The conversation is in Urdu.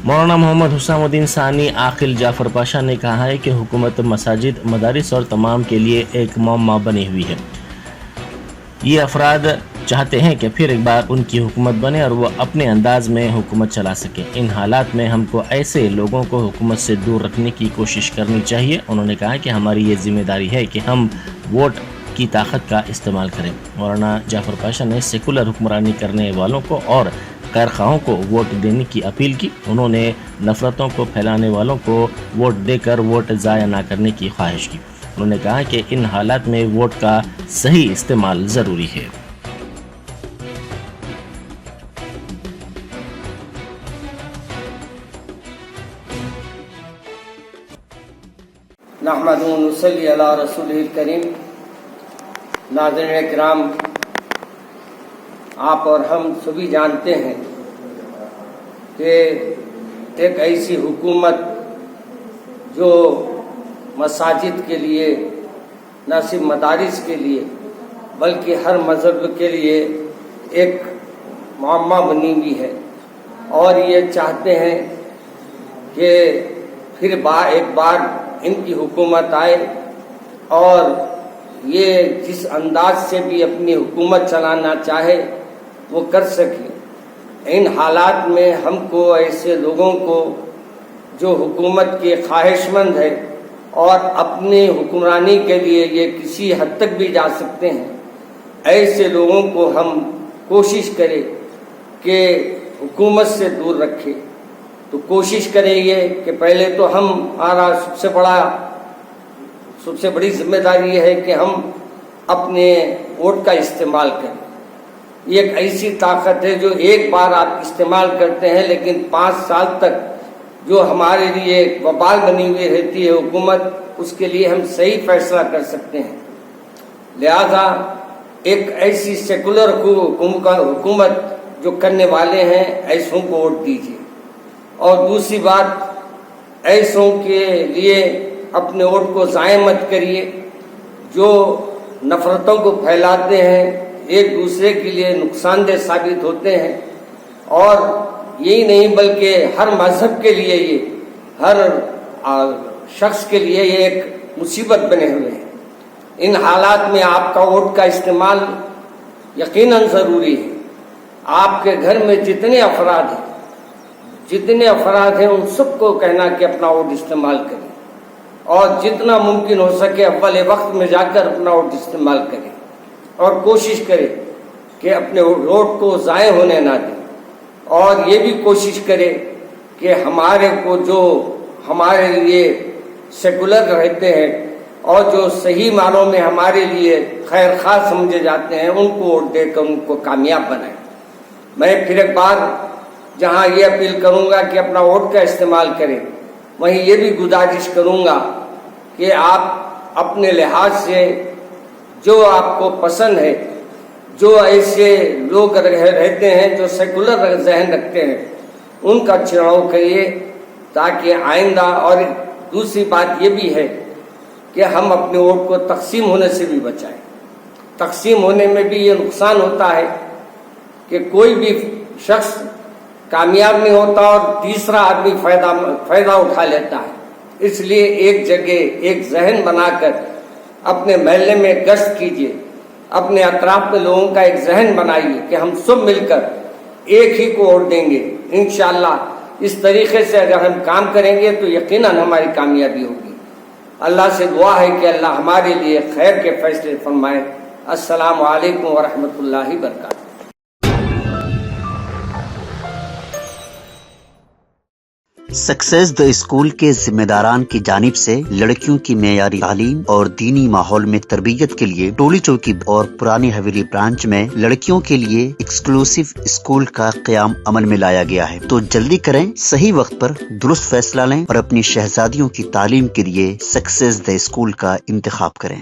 مولانا محمد حسام الدین ثانی عاقل جعفر پاشا نے کہا ہے کہ حکومت مساجد، مدارس اور تمام کے لیے ایک معمہ بنی ہوئی ہے۔ یہ افراد چاہتے ہیں کہ پھر ایک بار ان کی حکومت بنے اور وہ اپنے انداز میں حکومت چلا سکیں۔ ان حالات میں ہم کو ایسے لوگوں کو حکومت سے دور رکھنے کی کوشش کرنی چاہیے۔ انہوں نے کہا کہ ہماری یہ ذمہ داری ہے کہ ہم ووٹ کی طاقت کا استعمال کریں۔ مولانا جعفر پاشا نے سیکولر حکمرانی کرنے والوں کو اور خیرخواہوں کو ووٹ دینے کی اپیل کی۔ انہوں نے نفرتوں کو پھیلانے والوں کو ووٹ دے کر ووٹ ضائع نہ کرنے کی خواہش کی۔ انہوں نے کہا کہ ان حالات میں ووٹ کا صحیح استعمال ضروری ہے۔ نحمدہ و نصلی علی رسولہ الکریم۔ ناظرین کرام، آپ اور ہم سبھی جانتے ہیں کہ ایک ایسی حکومت جو مساجد کے لیے، نہ صرف مدارس کے لیے بلکہ ہر مذہب کے لیے ایک معمہ بنی ہوئی ہے، اور یہ چاہتے ہیں کہ پھر ایک بار ان کی حکومت آئے اور یہ جس انداز سے بھی اپنی حکومت چلانا چاہے وہ کر سکے۔ ان حالات میں ہم کو ایسے لوگوں کو جو حکومت کے خواہش مند ہے اور اپنی حکمرانی کے لیے یہ کسی حد تک بھی جا سکتے ہیں، ایسے لوگوں کو ہم کوشش کریں کہ حکومت سے دور رکھے۔ تو کوشش کریں یہ کہ پہلے تو ہمارا سب سے بڑی ذمہ داری یہ ہے کہ ہم اپنے ووٹ کا استعمال کریں۔ یہ ایک ایسی طاقت ہے جو ایک بار آپ استعمال کرتے ہیں لیکن 5 سال تک جو ہمارے لیے وبال بنی ہوئی رہتی ہے حکومت، اس کے لیے ہم صحیح فیصلہ کر سکتے ہیں۔ لہذا ایک ایسی سیکولر حکومت جو کرنے والے ہیں، ایسوں کو ووٹ دیجیے۔ اور دوسری بات، ایسوں کے لیے اپنے ووٹ کو ضائع مت کریے جو نفرتوں کو پھیلاتے ہیں، ایک دوسرے کے لیے نقصان دہ ثابت ہوتے ہیں، اور یہی نہیں بلکہ ہر مذہب کے لیے، یہ ہر شخص کے لیے یہ ایک مصیبت بنے ہوئے ہیں۔ ان حالات میں آپ کا ووٹ کا استعمال یقیناً ضروری ہے۔ آپ کے گھر میں جتنے افراد ہیں ان سب کو کہنا کہ اپنا ووٹ استعمال کریں، اور جتنا ممکن ہو سکے اول وقت میں جا کر اپنا ووٹ استعمال کریں، اور کوشش کریں کہ اپنے ووٹ کو ضائع ہونے نہ دیں، اور یہ بھی کوشش کریں کہ ہمارے لیے سیکولر رہتے ہیں اور جو صحیح معنوں میں ہمارے لیے خیر خواہ سمجھے جاتے ہیں ان کو ووٹ دے کر ان کو کامیاب بنائیں۔ میں پھر ایک بار جہاں یہ اپیل کروں گا کہ اپنا ووٹ کا استعمال کریں، وہیں یہ بھی گزارش کروں گا کہ آپ اپنے لحاظ سے جو آپ کو پسند ہے، جو ایسے لوگ رہتے ہیں جو سیکولر ذہن رکھتے ہیں، ان کا چناؤ کریے تاکہ آئندہ۔ اور دوسری بات یہ بھی ہے کہ ہم اپنے ووٹ کو تقسیم ہونے سے بھی بچائیں۔ تقسیم ہونے میں بھی یہ نقصان ہوتا ہے کہ کوئی بھی شخص کامیاب نہیں ہوتا اور تیسرا آدمی فائدہ اٹھا لیتا ہے۔ اس لیے ایک جگہ ایک ذہن بنا کر اپنے محلے میں گشت کیجیے، اپنے اطراف میں لوگوں کا ایک ذہن بنائیے کہ ہم سب مل کر ایک ہی کو ووٹ دیں گے۔ انشاءاللہ اس طریقے سے اگر ہم کام کریں گے تو یقیناً ہماری کامیابی ہوگی۔ اللہ سے دعا ہے کہ اللہ ہمارے لیے خیر کے فیصلے فرمائے۔ السلام علیکم ورحمۃ اللہ وبرکاتہ۔ سکسیس دی اسکول کے ذمہ داران کی جانب سے لڑکیوں کی معیاری تعلیم اور دینی ماحول میں تربیت کے لیے ٹولی چوکی اور پرانی حویلی برانچ میں لڑکیوں کے لیے ایکسکلوسیو اسکول کا قیام عمل میں لایا گیا ہے۔ تو جلدی کریں، صحیح وقت پر درست فیصلہ لیں اور اپنی شہزادیوں کی تعلیم کے لیے سکسیس دی اسکول کا انتخاب کریں۔